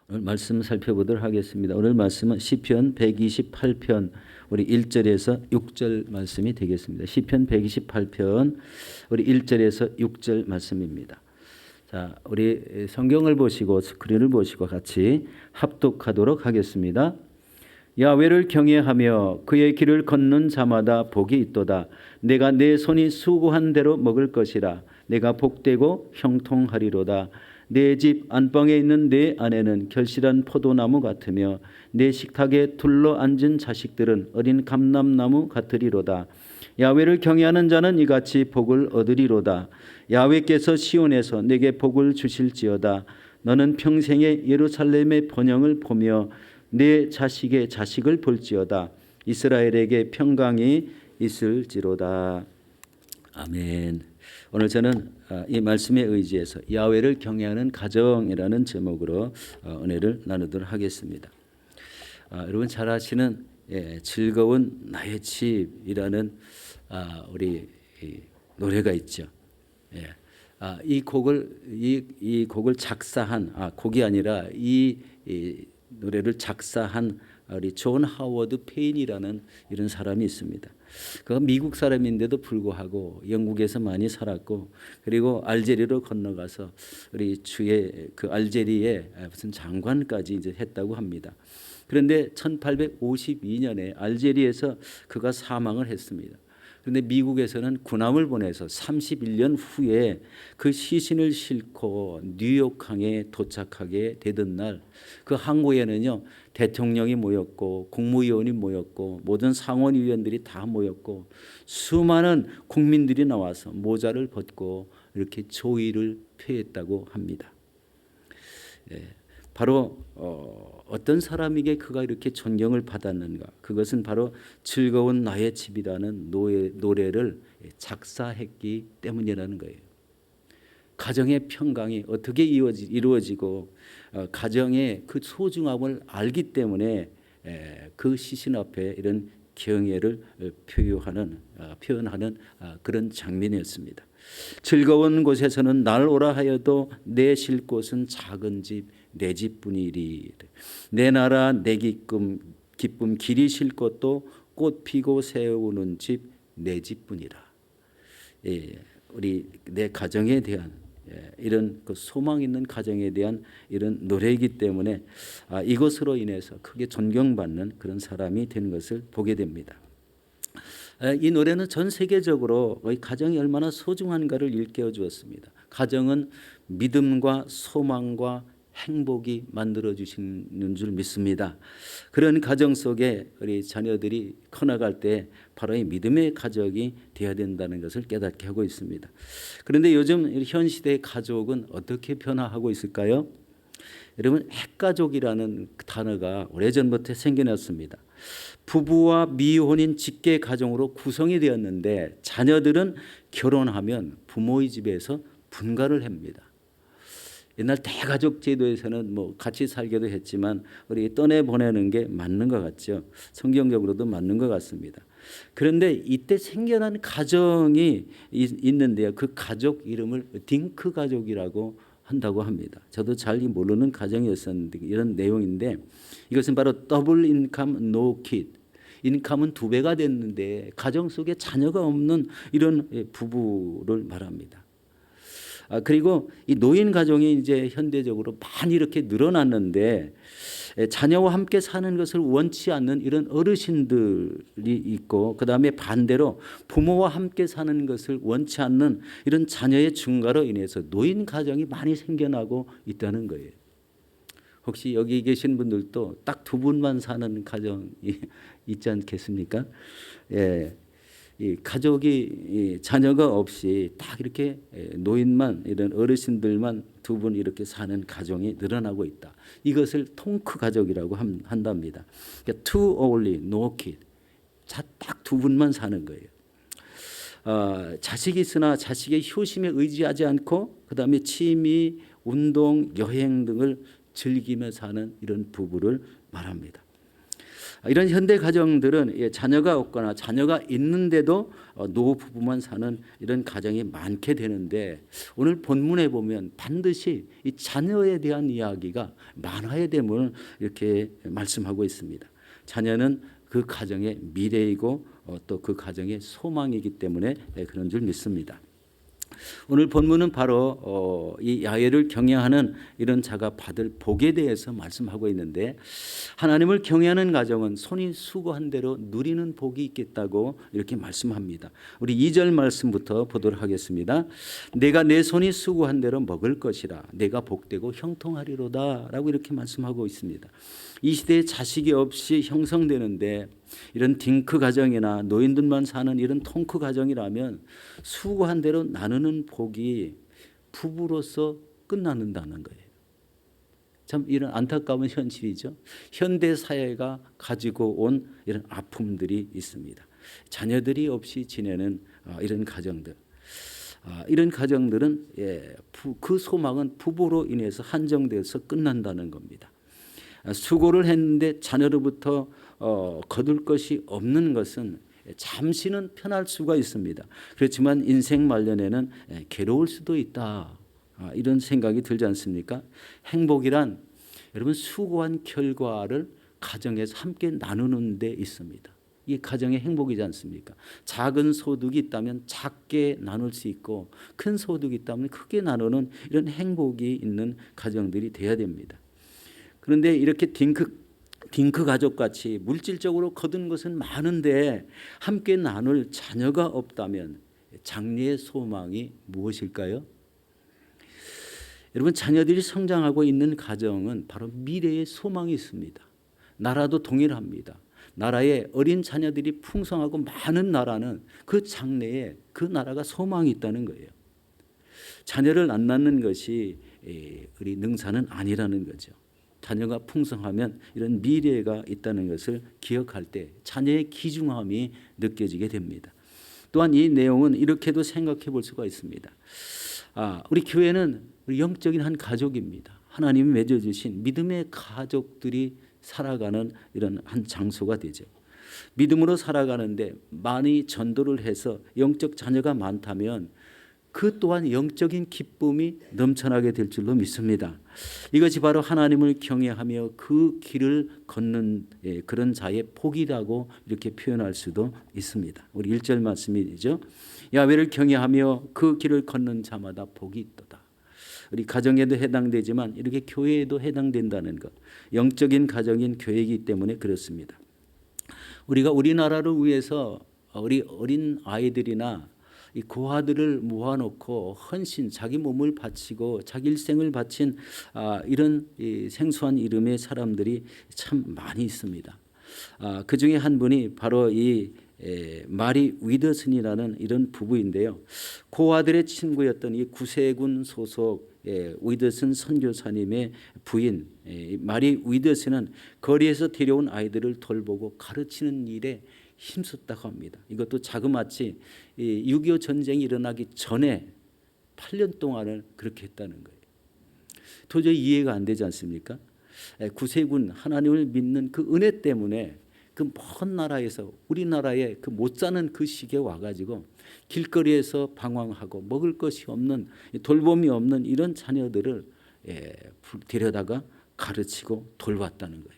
오늘 말씀 살펴보도록 하겠습니다. 오늘 말씀은 시편 128편 우리 1절에서 6절 말씀이 되겠습니다. 시편 128편 우리 1절에서 6절 말씀입니다. 자, 우리 성경을 보시고 스크린을 보시고 같이 합독하도록 하겠습니다. 야훼를 경외하며 그의 길을 걷는 자마다 복이 있도다. 내가 내 손이 수고한 대로 먹을 것이라. 내가 복되고 형통하리로다. 내 집 안방에 있는 내 아내는 결실한 포도나무 같으며 내 식탁에 둘러앉은 자식들은 어린 감람나무 같으리로다. 야훼를 경외하는 자는 이같이 복을 얻으리로다. 야훼께서 시온에서 내게 복을 주실지어다. 너는 평생에 예루살렘의 번영을 보며 내 자식의 자식을 볼지어다. 이스라엘에게 평강이 있을지로다. 아멘. 오늘 저는 이 말씀에 의지해서 야훼를 경외하는 가정이라는 제목으로 은혜를 나누도록 하겠습니다. 여러분 잘 아시는 즐거운 나의 집이라는 우리 노래가 있죠. 이 곡을 작사한 곡이 아니라 이 노래를 작사한 우리 존 하워드 페인이라는 이런 사람이 있습니다. 그가 미국 사람인데도 불구하고 영국에서 많이 살았고 그리고 알제리로 건너가서 우리 주의 그 알제리의 무슨 장관까지 이제 했다고 합니다. 그런데 1852년에 알제리에서 그가 사망을 했습니다. 그런데 미국에서는 군함을 보내서 31년 후에 그 시신을 싣고 뉴욕항에 도착하게 되던 날 그 항구에는요 대통령이 모였고 국무위원이 모였고 모든 상원의원들이 다 모였고 수많은 국민들이 나와서 모자를 벗고 이렇게 조의를 표했다고 합니다. 바로 어떤 사람에게 그가 이렇게 존경을 받았는가? 그것은 바로 즐거운 나의 집이라는 노래를 작사했기 때문이라는 거예요. 가정의 평강이 어떻게 이루어지고 가정의 그 소중함을 알기 때문에 그 시신 앞에 이런 경애를 표현하는 그런 장면이었습니다. 즐거운 곳에서는 날 오라 하여도 내 쉴 곳은 작은 집 내 집뿐이리. 내 나라 내 기쁨 길이 쉴 곳도 꽃 피고 세우는 집 내 집뿐이라. 우리 내 가정에 대한 이런 그 소망 있는 가정에 대한 이런 노래이기 때문에 이것으로 인해서 크게 존경받는 그런 사람이 된 것을 보게 됩니다. 이 노래는 전 세계적으로 가정이 얼마나 소중한가를 일깨워 주었습니다. 가정은 믿음과 소망과 행복이 만들어 주시는 줄 믿습니다. 그런 가정 속에 우리 자녀들이 커나갈 때 바로 이 믿음의 가족이 되어야 된다는 것을 깨닫게 하고 있습니다. 그런데 요즘 현 시대의 가족은 어떻게 변화하고 있을까요? 여러분 핵가족이라는 단어가 오래전부터 생겨났습니다. 부부와 미혼인 직계 가정으로 구성이 되었는데 자녀들은 결혼하면 부모의 집에서 분가를 합니다. 옛날 대가족 제도에서는 뭐 같이 살기도 했지만 우리 떠내 보내는 게 맞는 것 같죠. 성경적으로도 맞는 것 같습니다. 그런데 이때 생겨난 가정이 있는데요. 그 가족 이름을 딩크 가족이라고 한다고 합니다. 저도 잘 모르는 가정이었었는데 이런 내용인데 이것은 바로 더블 인컴 노 키드. 인컴은 2배가 됐는데 가정 속에 자녀가 없는 이런 부부를 말합니다. 그리고 이 노인 가정이 이제 현대적으로 많이 이렇게 늘어났는데 자녀와 함께 사는 것을 원치 않는 이런 어르신들이 있고 그다음에 반대로 부모와 함께 사는 것을 원치 않는 이런 자녀의 증가로 인해서 노인 가정이 많이 생겨나고 있다는 거예요. 혹시 여기 계신 분들도 딱 2분만 사는 가정이 있지 않겠습니까? 이 가족이 자녀가 없이 딱 이렇게 노인만 이런 어르신들만 2분 이렇게 사는 가정이 늘어나고 있다. 이것을 통크 가족이라고 한답니다. 그러니까 two only, no kid. 딱 2분만 사는 거예요. 자식이 있으나 자식의 효심에 의지하지 않고 그다음에 취미, 운동, 여행 등을 즐기며 사는 이런 부부를 말합니다. 이런 현대 가정들은 자녀가 없거나 자녀가 있는데도 노부부만 사는 이런 가정이 많게 되는데, 오늘 본문에 보면 반드시 이 자녀에 대한 이야기가 많아야 됨을 이렇게 말씀하고 있습니다. 자녀는 그 가정의 미래이고 또 그 가정의 소망이기 때문에 그런 줄 믿습니다. 오늘 본문은 바로 이 야훼를 경외하는 이런 자가 받을 복에 대해서 말씀하고 있는데, 하나님을 경외하는 가정은 손이 수고한 대로 누리는 복이 있겠다고 이렇게 말씀합니다. 우리 2절 말씀부터 보도록 하겠습니다. 내가 내 손이 수고한 대로 먹을 것이라, 내가 복되고 형통하리로다 라고 이렇게 말씀하고 있습니다. 이 시대에 자식이 없이 형성되는데, 이런 딩크 가정이나 노인들만 사는 이런 통크 가정이라면 수고한 대로 나누는 복이 부부로서 끝나는다는 거예요. 참 이런 안타까운 현실이죠. 현대 사회가 가지고 온 이런 아픔들이 있습니다. 자녀들이 없이 지내는 이런 가정들, 이런 가정들은 그 소망은 부부로 인해서 한정돼서 끝난다는 겁니다. 수고를 했는데 자녀로부터 거둘 것이 없는 것은 잠시는 편할 수가 있습니다. 그렇지만 인생 말년에는 괴로울 수도 있다, 이런 생각이 들지 않습니까? 행복이란 여러분 수고한 결과를 가정에서 함께 나누는 데 있습니다. 이게 가정의 행복이지 않습니까? 작은 소득이 있다면 작게 나눌 수 있고, 큰 소득이 있다면 크게 나누는 이런 행복이 있는 가정들이 돼야 됩니다. 그런데 이렇게 딩크 가족같이 물질적으로 거둔 것은 많은데 함께 나눌 자녀가 없다면 장래의 소망이 무엇일까요? 여러분, 자녀들이 성장하고 있는 가정은 바로 미래의 소망이 있습니다. 나라도 동일합니다. 나라에 어린 자녀들이 풍성하고 많은 나라는 그 장래에 그 나라가 소망이 있다는 거예요. 자녀를 안 낳는 것이 우리 능사는 아니라는 거죠. 자녀가 풍성하면 이런 미래가 있다는 것을 기억할 때 자녀의 귀중함이 느껴지게 됩니다. 또한 이 내용은 이렇게도 생각해 볼 수가 있습니다. 우리 교회는 우리 영적인 한 가족입니다. 하나님이 맺어주신 믿음의 가족들이 살아가는 이런 한 장소가 되죠. 믿음으로 살아가는데 많이 전도를 해서 영적 자녀가 많다면 그 또한 영적인 기쁨이 넘쳐나게 될 줄로 믿습니다. 이것이 바로 하나님을 경외하며 그 길을 걷는 그런 자의 복이라고 이렇게 표현할 수도 있습니다. 우리 1절 말씀이죠. 야훼를 경외하며 그 길을 걷는 자마다 복이 있도다. 우리 가정에도 해당되지만 이렇게 교회에도 해당된다는 것, 영적인 가정인 교회이기 때문에 그렇습니다. 우리가 우리나라를 위해서 우리 어린 아이들이나 이 고아들을 모아놓고 헌신, 자기 몸을 바치고 자기 일생을 바친 이런 생소한 이름의 사람들이 참 많이 있습니다. 그 중에 한 분이 바로 이 마리 위더슨이라는 이런 부부인데요. 고아들의 친구였던 이 구세군 소속 위더슨 선교사님의 부인 마리 위더슨은 거리에서 데려온 아이들을 돌보고 가르치는 일에 힘썼다고 합니다. 이것도 자그마치 6.25 전쟁이 일어나기 전에 8년 동안을 그렇게 했다는 거예요. 도저히 이해가 안 되지 않습니까? 구세군 하나님을 믿는 그 은혜 때문에 그 먼 나라에서 우리나라에 그 못 사는 그 시기에 와가지고 길거리에서 방황하고 먹을 것이 없는, 돌봄이 없는 이런 자녀들을 데려다가 가르치고 돌봤다는 거예요.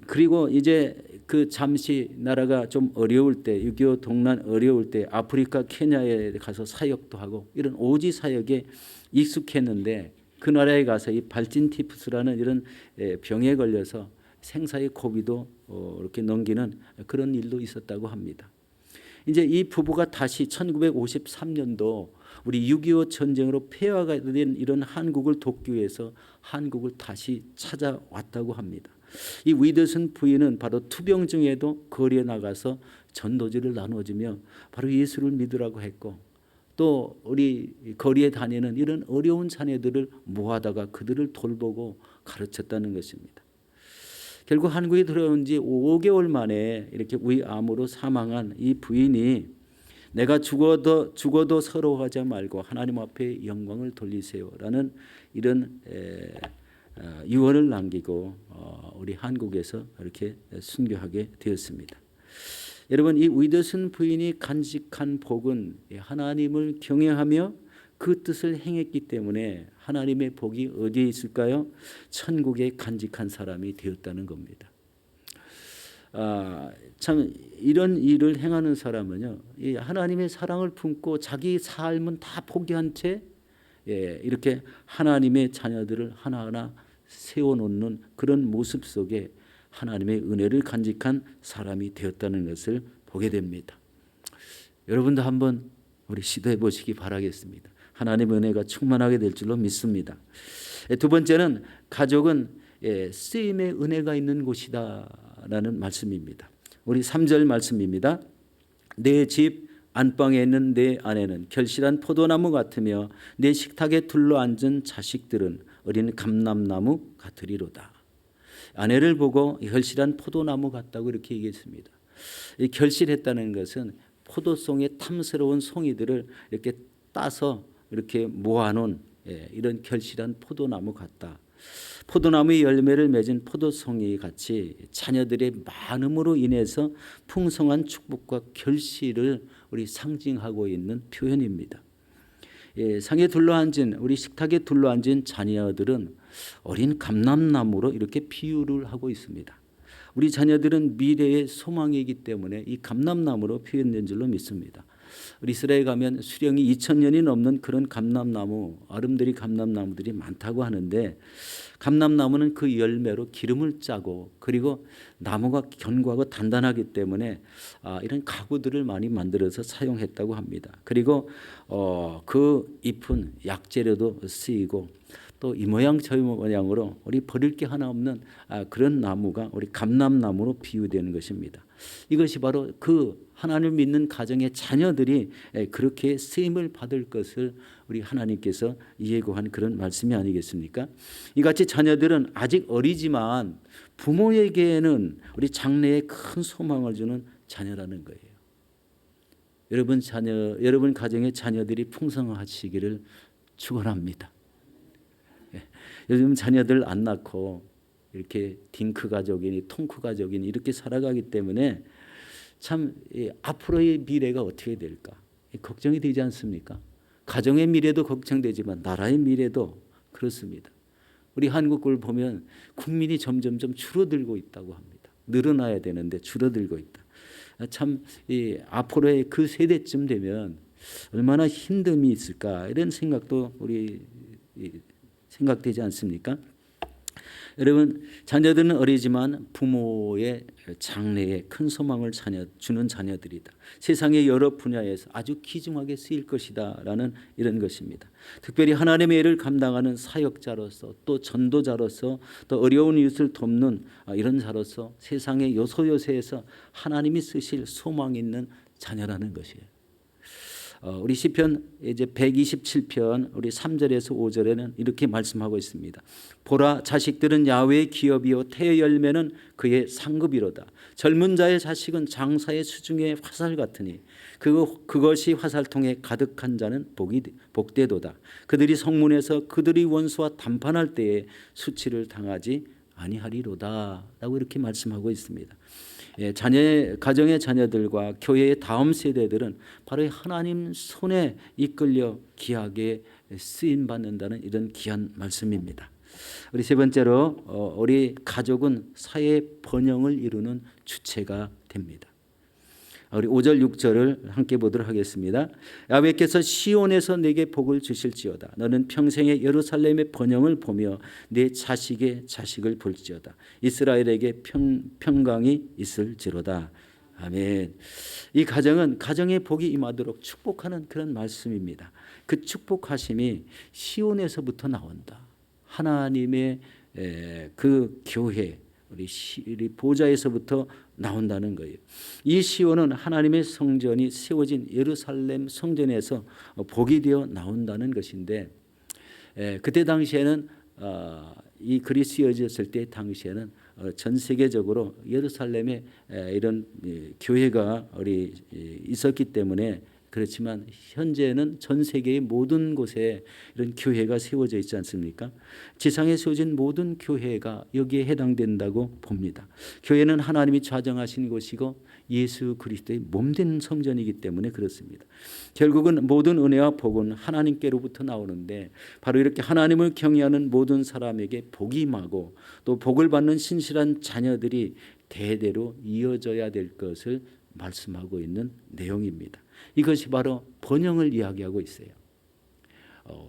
그리고 이제 그 잠시 나라가 좀 어려울 때, 6.25 동란 어려울 때 아프리카 케냐에 가서 사역도 하고 이런 오지 사역에 익숙했는데, 그 나라에 가서 이 발진티푸스라는 이런 병에 걸려서 생사의 고비도 이렇게 넘기는 그런 일도 있었다고 합니다. 이제 이 부부가 다시 1953년도 우리 6.25 전쟁으로 폐허가 된 이런 한국을 돕기 위해서 한국을 다시 찾아왔다고 합니다. 이 위더슨 부인은 바로 투병 중에도 거리에 나가서 전도지를 나눠주며 바로 예수를 믿으라고 했고, 또 우리 거리에 다니는 이런 어려운 자녀들을 모아다가 그들을 돌보고 가르쳤다는 것입니다. 결국 한국에 들어온 지 5개월 만에 이렇게 위암으로 사망한 이 부인이 내가 죽어도 서러워하지 말고 하나님 앞에 영광을 돌리세요라는 이런 유언을 남기고 우리 한국에서 이렇게 순교하게 되었습니다. 여러분, 이 위더슨 부인이 간직한 복은 하나님을 경외하며 그 뜻을 행했기 때문에 하나님의 복이 어디에 있을까요? 천국에 간직한 사람이 되었다는 겁니다. 참 이런 일을 행하는 사람은요, 이 하나님의 사랑을 품고 자기 삶은 다 포기한 채 이렇게 하나님의 자녀들을 하나하나 세워놓는 그런 모습 속에 하나님의 은혜를 간직한 사람이 되었다는 것을 보게 됩니다. 여러분도 한번 우리 시도해 보시기 바라겠습니다. 하나님의 은혜가 충만하게 될 줄로 믿습니다. 두 번째는 가족은 쓰임의 은혜가 있는 곳이다라는 말씀입니다. 우리 3절 말씀입니다. 내 집 안방에 있는 내 아내는 결실한 포도나무 같으며 내 식탁에 둘러앉은 자식들은 어린 감람나무 같으리로다. 아내를 보고 결실한 포도나무 같다고 이렇게 얘기했습니다. 이 결실했다는 것은 포도송의 탐스러운 송이들을 이렇게 따서 이렇게 모아놓은 이런 결실한 포도나무 같다. 포도나무의 열매를 맺은 포도송이 같이 자녀들의 많음으로 인해서 풍성한 축복과 결실을 우리 상징하고 있는 표현입니다. 상에 둘러앉은 우리 식탁에 둘러앉은 자녀들은 어린 감람나무로 이렇게 비유를 하고 있습니다. 우리 자녀들은 미래의 소망이기 때문에 이 감람나무로 표현된 줄로 믿습니다. 우리 이스라엘 가면 수령이 2000년이 넘는 그런 감람나무, 아름드리 감람나무들이 많다고 하는데, 감람나무는 그 열매로 기름을 짜고, 그리고 나무가 견고하고 단단하기 때문에 이런 가구들을 많이 만들어서 사용했다고 합니다. 그리고 그 잎은 약재료도 쓰이고, 또 이 모양 저 모양으로 우리 버릴 게 하나 없는 그런 나무가 우리 감람나무로 비유되는 것입니다. 이것이 바로 그 하나님을 믿는 가정의 자녀들이 그렇게 쓰임을 받을 것을 우리 하나님께서 예고한 그런 말씀이 아니겠습니까? 이같이 자녀들은 아직 어리지만 부모에게는 우리 장래에 큰 소망을 주는 자녀라는 거예요. 여러분 가정의 자녀들이 풍성하시기를 축원합니다. 요즘 자녀들 안 낳고 이렇게 딩크 가족이니 통크 가족이니 이렇게 살아가기 때문에 참 앞으로의 미래가 어떻게 될까 걱정이 되지 않습니까? 가정의 미래도 걱정되지만 나라의 미래도 그렇습니다. 우리 한국을 보면 국민이 점점점 줄어들고 있다고 합니다. 늘어나야 되는데 줄어들고 있다. 참 앞으로의 그 세대쯤 되면 얼마나 힘듦이 있을까 이런 생각도 우리 생각되지 않습니까? 여러분, 자녀들은 어리지만 부모의 장래에 큰 소망을 주는 자녀들이다. 세상의 여러 분야에서 아주 귀중하게 쓰일 것이다 라는 이런 것입니다. 특별히 하나님의 일을 감당하는 사역자로서, 또 전도자로서, 또 어려운 이웃을 돕는 이런 자로서 세상의 요소요소에서 하나님이 쓰실 소망 있는 자녀라는 것이에요. 우리 시편 이제 127편 우리 3절에서 5절에는 이렇게 말씀하고 있습니다. 보라, 자식들은 야훼의 기업이요 태의 열매는 그의 상급이로다. 젊은 자의 자식은 장사의 수중의 화살 같으니 그것이 화살통에 가득한 자는 복되도다. 그들이 성문에서 그들이 원수와 담판할 때에 수치를 당하지 아니하리로다 라고 이렇게 말씀하고 있습니다. 가정의 자녀들과 교회의 다음 세대들은 바로 하나님 손에 이끌려 귀하게 쓰임받는다는 이런 귀한 말씀입니다. 우리 세 번째로 우리 가족은 사회 번영을 이루는 주체가 됩니다. 우리 5절 6절을 함께 보도록 하겠습니다. 야훼께서 시온에서 내게 복을 주실지어다. 너는 평생에 예루살렘의 번영을 보며 내 자식의 자식을 볼지어다. 이스라엘에게 평강이 있을지로다. 아멘. 이 가정은 가정의 복이 임하도록 축복하는 그런 말씀입니다. 그 축복하심이 시온에서부터 나온다. 하나님의 그 교회 우리 보좌에서부터 나온다는 거예요. 이 시온은 하나님의 성전이 세워진 예루살렘 성전에서 복이 되어 나온다는 것인데, 그때 당시에는 이 글이 쓰여졌을 때 당시에는 전 세계적으로 예루살렘에 이런 교회가 있었기 때문에 그렇지만 현재는 전 세계의 모든 곳에 이런 교회가 세워져 있지 않습니까? 지상에 세워진 모든 교회가 여기에 해당된다고 봅니다. 교회는 하나님이 좌정하신 곳이고 예수 그리스도의 몸된 성전이기 때문에 그렇습니다. 결국은 모든 은혜와 복은 하나님께로부터 나오는데 바로 이렇게 하나님을 경외하는 모든 사람에게 복이 임하고 또 복을 받는 신실한 자녀들이 대대로 이어져야 될 것을 말씀하고 있는 내용입니다. 이것이 바로 번영을 이야기하고 있어요.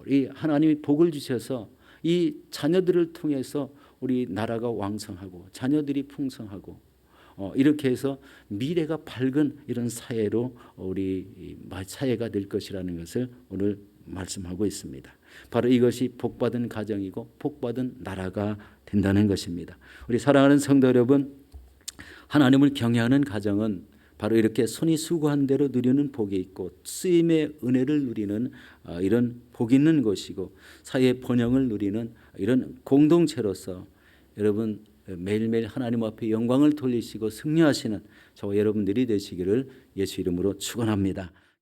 우리 하나님이 복을 주셔서 이 자녀들을 통해서 우리 나라가 왕성하고 자녀들이 풍성하고 이렇게 해서 미래가 밝은 이런 사회로 우리 사회가 될 것이라는 것을 오늘 말씀하고 있습니다. 바로 이것이 복받은 가정이고 복받은 나라가 된다는 것입니다. 우리 사랑하는 성도 여러분, 하나님을 경외하는 가정은 바로 이렇게 손이 수고한 대로 누리는 복이 있고 쓰임의 은혜를 누리는 이런 복이 있는 것이고 사회의 번영을 누리는 이런 공동체로서 여러분 매일매일 하나님 앞에 영광을 돌리시고 승리하시는 저와 여러분들이 되시기를 예수 이름으로 축원합니다.